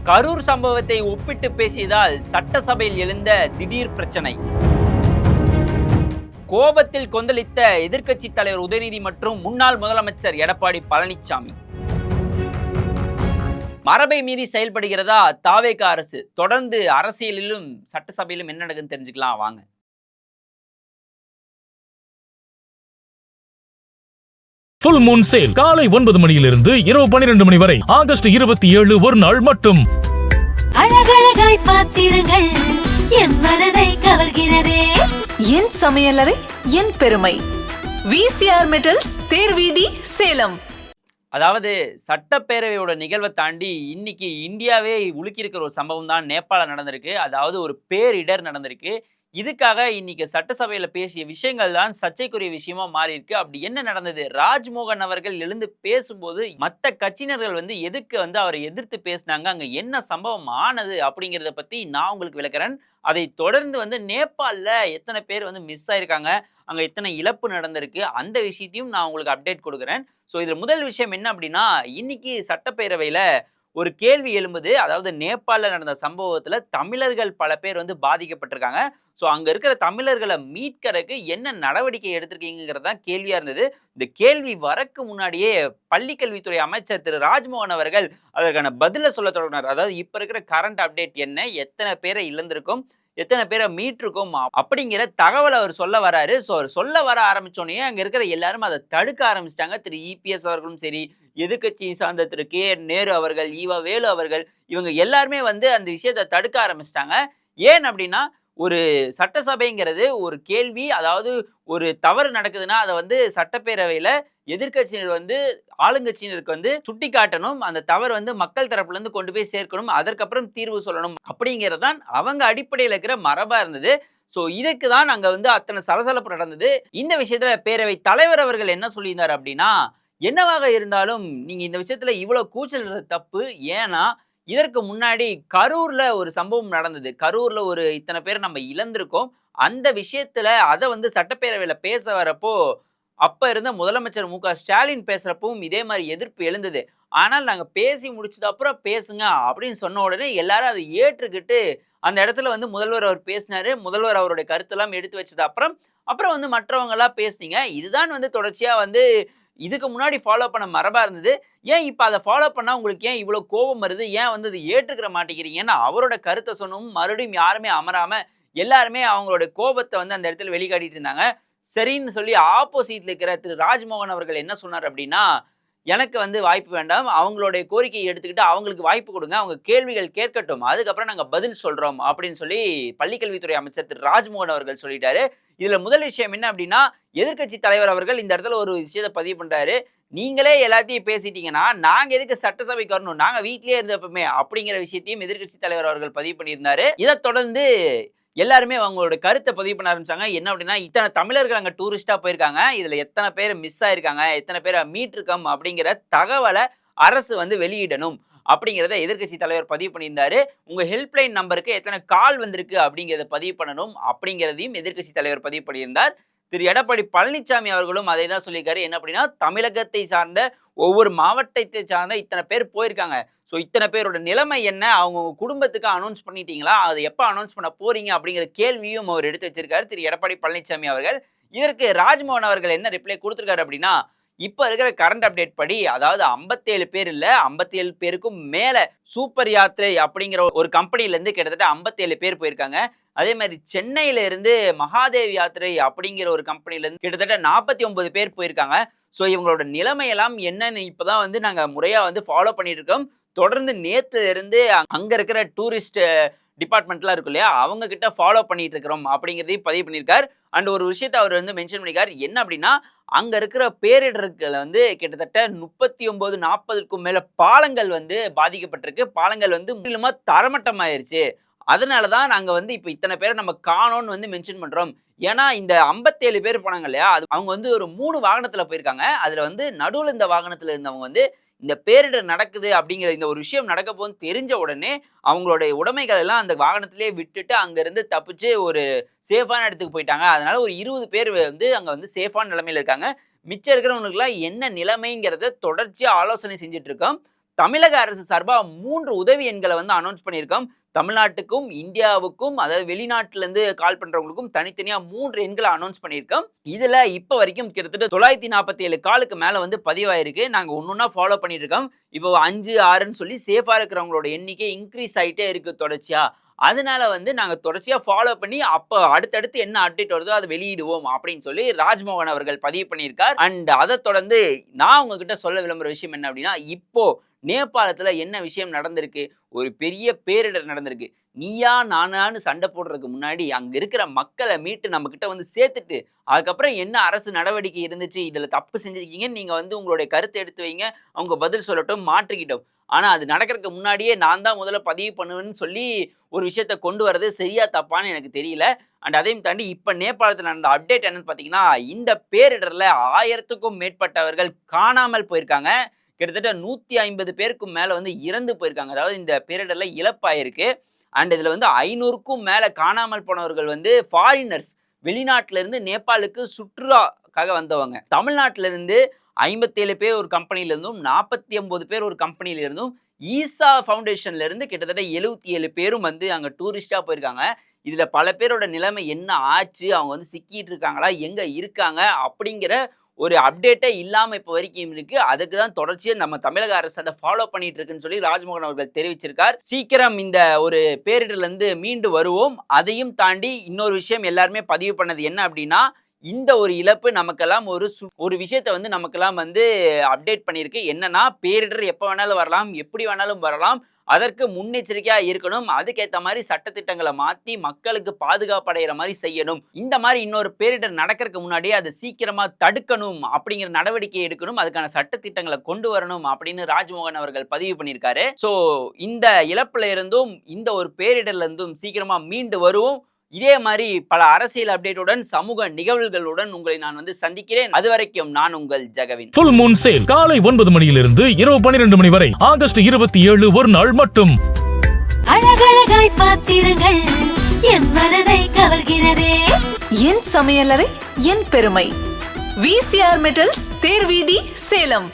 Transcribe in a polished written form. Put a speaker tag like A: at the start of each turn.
A: கரூர் சம்பவத்தை ஒப்பிட்டு பேசியதால் சட்டசபையில் எழுந்த திடீர் பிரச்சனை. கோபத்தில் கொந்தளித்த எதிர்க்கட்சி தலைவர் உதயநிதி மற்றும் முன்னாள் முதலமைச்சர் எடப்பாடி பழனிசாமி. மரபை மீறி செயல்படுகிறதா தாவேக அரசு? தொடர்ந்து அரசியலிலும் சட்டசபையிலும் என்ன நடக்குன்னு தெரிஞ்சுக்கலாம் வாங்க.
B: ஃபுல் மூன் சேல் காலை 9 மணியிலிருந்து இரவு 12 மணி வரை. ஆகஸ்ட் 27 ஒரு நாள் மட்டும்.
C: அழகழகாய் பாத்திரங்கள் என் மனதை கவர்கிறதே.
D: என் சமையலறை என் பெருமை. VCR metals Therveedhi Salem.
A: அதாவது சட்டப்பேரவையோட நிகழ்வை தாண்டி இன்னைக்கு இந்தியாவே உலுக்கியிருக்கிற ஒரு சம்பவம் தான் நேபாளம் நடந்திருக்கு. அதாவது ஒரு பேரிடர் நடந்திருக்கு. இதுக்காக இன்னைக்கு சட்டசபையில பேசிய விஷயங்கள் தான் சர்ச்சைக்குரிய விஷயமா மாறி இருக்கு. அப்படி என்ன நடந்தது? ராஜ்மோகன் அவர்கள் எழுந்து பேசும்போது மற்ற கட்சியினர்கள் எதுக்கு அவரை எதிர்த்து பேசினாங்க, அங்க என்ன சம்பவம் ஆனது அப்படிங்கிறத பத்தி நான் உங்களுக்கு விளக்குறேன். அதை தொடர்ந்து நேபாளில் எத்தனை பேர் மிஸ் ஆயிருக்காங்க, அங்க எத்தனை இழப்பு நடந்திருக்கு, அந்த விஷயத்தையும் நான் உங்களுக்கு அப்டேட் கொடுக்குறேன். ஸோ இதுல முதல் விஷயம் என்ன அப்படின்னா, இன்னைக்கு சட்டப்பேரவையில ஒரு கேள்வி எழும்புது. அதாவது நேபாளில் நடந்த சம்பவத்துல தமிழர்கள் பல பேர் பாதிக்கப்பட்டிருக்காங்க. ஸோ அங்க இருக்கிற தமிழர்களை மீட்கறதுக்கு என்ன நடவடிக்கை எடுத்திருக்கீங்கிறது தான் கேள்வியா இருந்தது. இந்த கேள்வி வரக்கு முன்னாடியே பள்ளிக்கல்வித்துறை அமைச்சர் திரு ராஜ்மோகன் அவர்கள் அதற்கான பதில சொல்ல தொடங்கினார். அதாவது இப்ப இருக்கிற கரண்ட் அப்டேட் என்ன, எத்தனை பேரை இழந்திருக்கும், எத்தனை பேரை மீட்டிருக்கும் அப்படிங்கிற தகவல் அவர் சொல்ல வராரு. ஸோ அவர் சொல்ல வர ஆரம்பிச்சோடனே அங்க இருக்கிற எல்லாரும் அதை தடுக்க ஆரம்பிச்சிட்டாங்க. திரு இபிஎஸ் அவர்களும் சரி, எதிர்கட்சி சார்ந்த திரு கே நேரு அவர்கள், ஈவா வேலு அவர்கள், இவங்க எல்லாருமே அந்த விஷயத்தை தடுக்க ஆரம்பிச்சிட்டாங்க. ஏன் அப்படின்னா, ஒரு சட்டசபைங்கிறது ஒரு கேள்வி, அதாவது ஒரு தவறு நடக்குதுன்னா அதை சட்டப்பேரவையில எதிர்கட்சியினர் ஆளுங்கட்சியினருக்கு சுட்டி காட்டணும். அந்த தவறு மக்கள் தரப்புல இருந்து கொண்டு போய் சேர்க்கணும். அதற்கப்புறம் தீர்வு சொல்லணும் அப்படிங்கிறது தான் அவங்க அடிப்படையில் இருக்கிற மரபா இருந்தது. ஸோ இதுக்கு தான் அங்க அத்தனை சலசலப்பு நடந்தது. இந்த விஷயத்துல பேரவை தலைவர் அவர்கள் என்ன சொல்லியிருந்தார் அப்படின்னா, என்னவாக இருந்தாலும் நீங்க இந்த விஷயத்துல இவ்வளவு கூச்சல் தப்பு. ஏன்னா இதற்கு முன்னாடி கரூர்ல ஒரு சம்பவம் நடந்தது. கரூர்ல ஒரு இத்தனை பேர் நம்ம இழந்திருக்கோம். அந்த விஷயத்துல அதை சட்டப்பேரவையில பேச வரப்போ அப்ப இருந்த முதலமைச்சர் மு க ஸ்டாலின் பேசுறப்பவும் இதே மாதிரி எதிர்ப்பு எழுந்தது. ஆனால் நாங்க பேசி முடிச்சது அப்புறம் பேசுங்க அப்படின்னு சொன்ன உடனே எல்லாரும் அதை ஏற்றுக்கிட்டு அந்த இடத்துல முதல்வர் அவர் பேசினாரு. முதல்வர் அவருடைய கருத்தெல்லாம் எடுத்து வச்சது அப்புறம் மற்றவங்க எல்லாம் பேசுனீங்க. இதுதான் தொடர்ச்சியா இதுக்கு முன்னாடி ஃபாலோ பண்ண மரபா இருந்தது. ஏன் இப்ப அதை ஃபாலோ பண்ணா உங்களுக்கு ஏன் இவ்வளவு கோபம் வருது? ஏன் அதை ஏற்றுக்கிற மாட்டேங்கிறீங்கன்னா, அவரோட கருத்தை சொன்னோம் மறுபடியும் யாருமே அமராம எல்லாருமே அவங்களுடைய கோபத்தை அந்த இடத்துல வெளிக்காட்டிட்டு இருந்தாங்க. சரின்னு சொல்லி ஆப்போசிட்ல இருக்கிற திரு ராஜ்மோகன் அவர்கள் என்ன சொன்னார் அப்படின்னா, எனக்கு வாய்ப்பு வேண்டாம், அவங்களுடைய கோரிக்கையை எடுத்துக்கிட்டு அவங்களுக்கு வாய்ப்பு கொடுங்க, அவங்க கேள்விகள் கேட்கட்டும், அதுக்கப்புறம் நாங்க பதில் சொல்றோம் அப்படின்னு சொல்லி பள்ளிக்கல்வித்துறை அமைச்சர் திரு ராஜ்மோகன் அவர்கள் சொல்லிட்டாரு. இதுல முதல் விஷயம் என்ன அப்படின்னா, எதிர்க்கட்சி தலைவர் அவர்கள் இந்த இடத்துல ஒரு விஷயத்தை பதிவு பண்றாரு. நீங்களே எல்லாத்தையும் பேசிட்டீங்கன்னா நாங்க எதுக்கு சட்டசபைக்கு வரணும், நாங்க வீட்லயே இருந்தப்பமே அப்படிங்கிற விஷயத்தையும் எதிர்க்கட்சி தலைவர் அவர்கள் பதிவு பண்ணியிருந்தாரு. இதை தொடர்ந்து எல்லாருமே அவங்களோட கருத்தை பதிவு பண்ண ஆரம்பிச்சாங்க. என்ன அப்படின்னா, இத்தனை தமிழர்கள் அங்க டூரிஸ்டா போயிருக்காங்க, இதுல எத்தனை பேர் மிஸ் ஆயிருக்காங்க, எத்தனை பேரை மீட்டிருக்கோம் அப்படிங்கிற தகவலை அரசு வெளியிடணும் அப்படிங்கிறத எதிர்க்கட்சி தலைவர் பதிவு பண்ணியிருந்தாரு. உங்க ஹெல்ப்லைன் நம்பருக்கு எத்தனை கால் வந்திருக்கு அப்படிங்கிறத பதிவு பண்ணணும் அப்படிங்கிறதையும் எதிர்க்கட்சி தலைவர் பதிவு பண்ணியிருந்தார். திரு எடப்பாடி பழனிசாமி அவர்களும் அதை தான் சொல்லியிருக்காரு. என்ன அப்படின்னா, தமிழகத்தை சார்ந்த ஒவ்வொரு மாவட்டத்தை சார்ந்த இத்தனை பேர் போயிருக்காங்க. ஸோ இத்தனை பேரோட நிலைமை என்ன, அவங்க குடும்பத்துக்கு அனௌன்ஸ் பண்ணிட்டீங்களா, அது எப்போ அனௌன்ஸ் பண்ண போறீங்க அப்படிங்கிற கேள்வியும் அவர் எடுத்து வச்சிருக்காரு திரு எடப்பாடி பழனிசாமி அவர்கள். இதற்கு ராஜ்மோகன் அவர்கள் என்ன ரிப்ளை கொடுத்திருக்காரு அப்படின்னா, இப்ப இருக்கிற கரண்ட் அப்டேட் படி, அதாவது 57 பேர் இல்ல, 57 பேருக்கும் மேல சூப்பர் யாத்திரை அப்படிங்கிற ஒரு கம்பெனில இருந்து கிட்டத்தட்ட 57 பேர் போயிருக்காங்க. அதே மாதிரி சென்னையில இருந்து மகாதேவ் யாத்திரை அப்படிங்கிற ஒரு கம்பெனில இருந்து கிட்டத்தட்ட 49 பேர் போயிருக்காங்க. ஸோ இவங்களோட நிலைமையெல்லாம் என்னன்னு இப்பதான் நாங்க முறையா ஃபாலோ பண்ணிட்டு இருக்கோம். தொடர்ந்து நேத்துல இருந்து அங்க இருக்கிற டூரிஸ்ட் டிபார்ட்மெண்ட்லாம் இருக்கும் இல்லையா, அவங்க கிட்ட ஃபாலோ பண்ணிட்டு இருக்கிறோம் அப்படிங்கிறதையும் பதிவு பண்ணியிருக்கார். அண்ட் ஒரு விஷயத்தை அவர் மென்ஷன் பண்ணியிருக்கார். என்ன அப்படின்னா, அங்க இருக்கிற பேரிடர்கள் கிட்டத்தட்ட 39 40க்கும் மேல பாலங்கள் பாதிக்கப்பட்டிருக்கு. பாலங்கள் முற்றிலுமா தரமட்டமாயிருச்சு. அதனாலதான் நாங்க இப்ப இத்தனை பேரை நம்ம காணோம்னு மென்ஷன் பண்றோம். ஏன்னா இந்த 57 பேர் போனாங்க இல்லையா, அது அவங்க ஒரு 3 வாகனத்துல போயிருக்காங்க. அதுல நடுவுல இந்த வாகனத்துல இருந்தவங்க இந்த பேரிடர் நடக்குது அப்படிங்கிற இந்த ஒரு விஷயம் நடக்க போகுதுன்னு தெரிஞ்ச உடனே அவங்களுடைய உடைமைகள் எல்லாம் அந்த வாகனத்திலே விட்டுட்டு அங்கிருந்து தப்பிச்சு ஒரு சேஃபான இடத்துக்கு போயிட்டாங்க. அதனால ஒரு 20 பேர் அங்க சேஃபான நிலைமையில இருக்காங்க. மிச்சம் இருக்கிறவங்களுக்குலாம் என்ன நிலைமைங்கிறத தொடர்ச்சியா ஆலோசனை செஞ்சுட்டு இருக்கோம். தமிழக அரசு சார்பா 3 உதவி எண்களை வந்து அனௌன்ஸ் பண்ணியிருக்கோம். தமிழ்நாட்டுக்கும் இந்தியாவுக்கும், அதாவது வெளிநாட்டுல இருந்து கால் பண்றவங்களுக்கும் தனித்தனியா 3 எண்களை அனௌன்ஸ் பண்ணியிருக்கோம். இதுல இப்ப வரைக்கும் கிட்டத்தட்ட 947 காலுக்கு மேல வந்து பதிவாயிருக்கு. நாங்க ஒன்னொன்னா ஃபாலோ பண்ணிட்டு இருக்கோம். இப்போ 5, 6ன்னு சொல்லி சேஃபா இருக்கிறவங்களோட எண்ணிக்கை இன்க்ரீஸ் ஆயிட்டே இருக்கு தொடர்ச்சியா. அதனால வந்து நாங்க தொடர்ச்சியா ஃபாலோ பண்ணி அப்ப அடுத்தடுத்து என்ன அப்டேட் வருதோ அதை வெளியிடுவோம் அப்படின்னு சொல்லி ராஜ்மோகன் அவர்கள் பதிவு பண்ணியிருக்கார். அண்ட் அதை தொடர்ந்து நான் உங்ககிட்ட சொல்ல விரும்புற விஷயம் என்ன அப்படின்னா, இப்போ நேபாளத்துல என்ன விஷயம் நடந்திருக்கு, ஒரு பெரிய பேரிடர் நடந்திருக்கு. நீயா நானான்னு சண்டை போடுறதுக்கு முன்னாடி அங்க இருக்கிற மக்களை மீட்டு நம்ம கிட்ட வந்து சேர்த்துட்டு அதுக்கப்புறம் என்ன அரசு நடவடிக்கை இருந்துச்சு, இதுல தப்பு செஞ்சிருக்கீங்கன்னு நீங்க வந்து உங்களுடைய கருத்தை எடுத்து வைங்க, அவங்க பதில் சொல்லட்டும், மாற்றிக்கிட்டோம். ஆனா அது நடக்கிறதுக்கு முன்னாடியே நான் தான் முதல்ல பதிவு பண்ணுவேன்னு சொல்லி ஒரு விஷயத்த கொண்டு வரது சரியா தப்பான்னு எனக்கு தெரியல. அண்ட் அதையும் தாண்டி இப்ப நேபாளத்தில் நடந்த அப்டேட் என்னன்னு பாத்தீங்கன்னா, இந்த பேரிடர்ல 1000க்கும் மேற்பட்டவர்கள் காணாமல் போயிருக்காங்க. கிட்டத்தட்ட 150 பேருக்கும் மேல வந்து இறந்து போயிருக்காங்க. அதாவது இந்த பேரிடர்ல இழப்பாயிருக்கு. அண்ட் இதுல வந்து 500க்கும் மேல காணாமல் போனவர்கள் வந்து ஃபாரினர்ஸ், வெளிநாட்டுல இருந்து நேபாளுக்கு சுற்றுலாக்காக வந்தவங்க. தமிழ்நாட்டுல இருந்து 57 பேர் ஒரு கம்பெனில இருந்தும், 49 பேர் ஒரு கம்பெனில இருந்தும், ஈசா ஃபவுண்டேஷன்ல இருந்து கிட்டத்தட்ட 77 பேரும் வந்து அங்க டூரிஸ்டா போயிருக்காங்க. இதுல பல பேரோட நிலைமை என்ன ஆச்சு, அவங்க வந்து சிக்கிட்டு இருக்காங்களா, எங்க இருக்காங்க அப்படிங்கிற ஒரு அப்டேட்டே இல்லாம இப்போ வரைக்கும் இருக்கு. அதுக்கு தான் தொடர்ச்சியா நம்ம தமிழக அரசு அதை ஃபாலோ பண்ணிட்டு இருக்குன்னு சொல்லி ராஜ்மோகன் அவர்கள் தெரிவிச்சிருக்கார். சீக்கிரம் இந்த ஒரு பேரிடர்ல இருந்து மீண்டு வருவோம். அதையும் தாண்டி இன்னொரு விஷயம் எல்லாருமே பதிவு பண்ணது என்ன அப்படின்னா, இந்த ஒரு இழப்பு நமக்கெல்லாம் ஒரு விஷயத்தை வந்து நமக்கெல்லாம் வந்து அப்டேட் பண்ணியிருக்கு. என்னன்னா, பேரிடர் எப்போ வேணாலும் வரலாம், எப்படி வேணாலும் வரலாம். அதற்கு முன்னெச்சரிக்கையா இருக்கணும். அதுக்கேற்ற மாதிரி சட்டத்திட்டங்களை மாற்றி மக்களுக்கு பாதுகாப்பு அடைகிற மாதிரி செய்யணும். இந்த மாதிரி இன்னொரு பேரிடர் நடக்கிறதுக்கு முன்னாடியே அதை சீக்கிரமா தடுக்கணும் அப்படிங்கிற நடவடிக்கை எடுக்கணும். அதுக்கான சட்டத்திட்டங்களை கொண்டு வரணும் அப்படின்னு ராஜ்மோகன் அவர்கள் பதிவு பண்ணியிருக்காரு. ஸோ இந்த இழப்புல இருந்தும் இந்த ஒரு பேரிடர்ல இருந்தும் சீக்கிரமா மீண்டு வருவோம். இதே மாதிரி பல அரசியல் அப்டேட்டுடன், சமூக நிகழ்வுகளுடன் உங்களை நான் வந்து சந்திக்கிறேன். அது வரைக்கும் நான் உங்கள் ஜெகவின்.
B: ஃபுல் மூன் சேல் காலை 9 மணியிலிருந்து இரவு 12 மணி வரை ஆகஸ்ட் 27 ஒரு நாள் மட்டும்.
C: அழகழகாய் பாத்திரங்கள் என் மனதை கவர்கிறதே.
D: என் சமையலறை என் பெருமை. VCR metals Therveedhi Salem.